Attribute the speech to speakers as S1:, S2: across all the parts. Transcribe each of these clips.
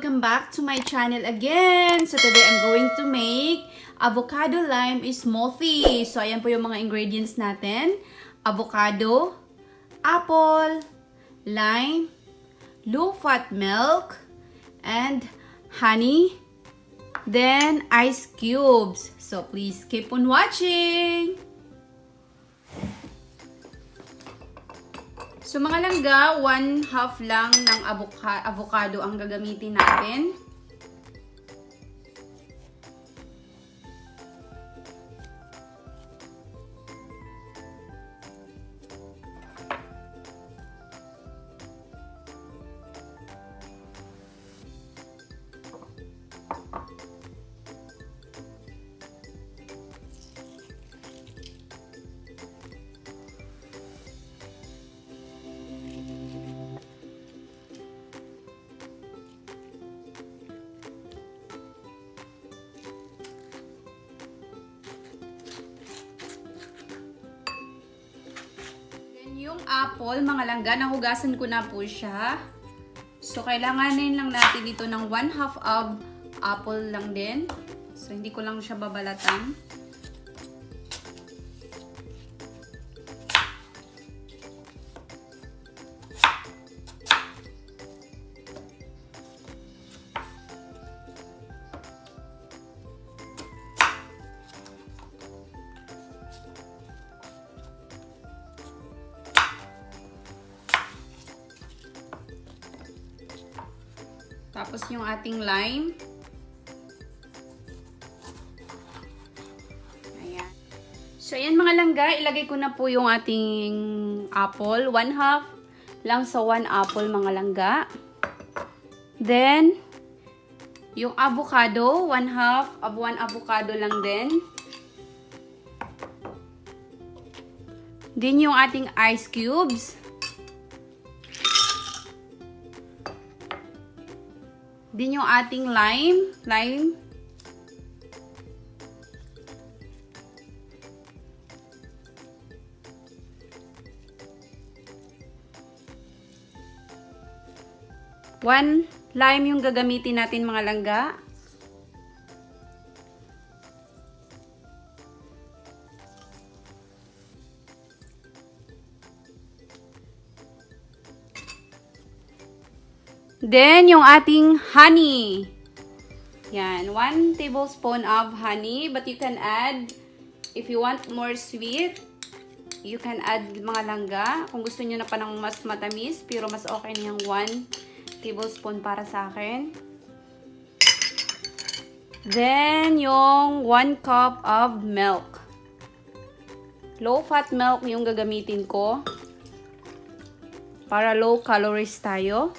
S1: Welcome back to my channel again. So today I'm going to make avocado-lime smoothie. So ayan po yung mga ingredients natin. Avocado, apple, lime, low-fat milk, and honey, then ice cubes. So please keep on watching. So mga langga, 1/2 lang ng avocado ang gagamitin natin. Yung apple, mga langga, nahugasan ko na po siya. So, kailanganin lang natin dito ng 1/2 of apple lang din. So, hindi ko lang siya babalatan. Tapos yung ating lime. Ayan. So, ayan mga langga, ilagay ko na po yung ating apple. 1/2 lang sa 1 apple mga langga. Then, yung avocado, 1/2 of 1 avocado lang din. Then, yung ating ice cubes. Din yung ating lime. One lime yung gagamitin natin mga langga. Then, yung ating honey. Yan, 1 tablespoon of honey. But you can add, if you want more sweet, you can add mga langga. Kung gusto nyo na pa ng mas matamis, pero mas okay na yung 1 tablespoon para sa akin. Then, yung 1 cup of milk. Low-fat milk yung gagamitin ko. Para low calories tayo.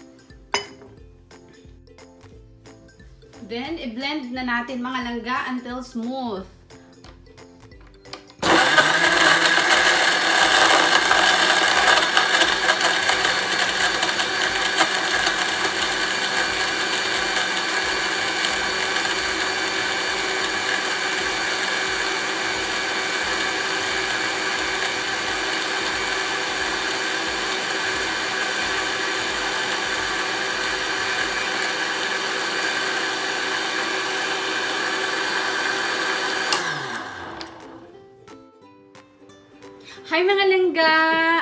S1: Then, i-blend na natin mga langga until smooth. Hi mga langga!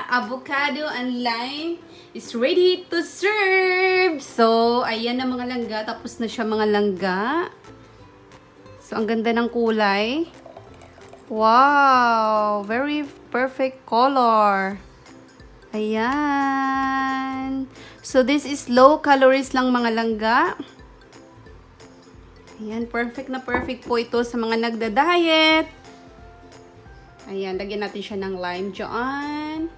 S1: Avocado and lime is ready to serve! So, ayan na mga langga. Tapos na siya mga langga. So, ang ganda ng kulay. Wow! Very perfect color. Ayan. So, this is low calories lang mga langga. Ayan, perfect na perfect po ito sa mga nagda-diet. Ayan, lagyan natin siya ng lime dyan.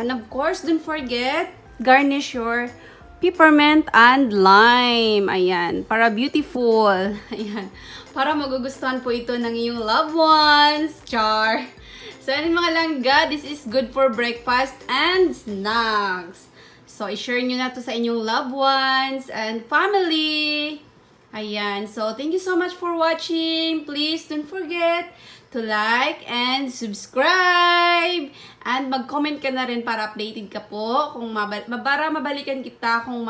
S1: And of course, don't forget, garnish your peppermint and lime. Ayan, para beautiful. Ayan, para magugustuhan po ito ng iyong loved ones. Char! So, ayan mga langga, this is good for breakfast and snacks. So, i-share nyo na to sa inyong loved ones and family. Ayan, so thank you so much for watching. Please don't forget to like and subscribe. And mag-comment ka na rin para updated ka po. Kung para mabalikan kita kung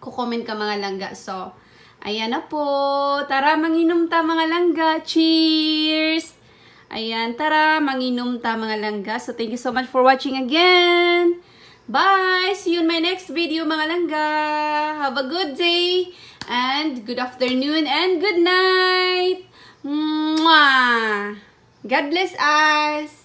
S1: kukomment ka mga langga. So, ayan na po. Tara, manginom ta mga langga. Cheers! Ayan, tara, manginom ta mga langga. So, thank you so much for watching again. Bye! See you in my next video mga langga. Have a good day and good afternoon and good night. Mwah! God bless us!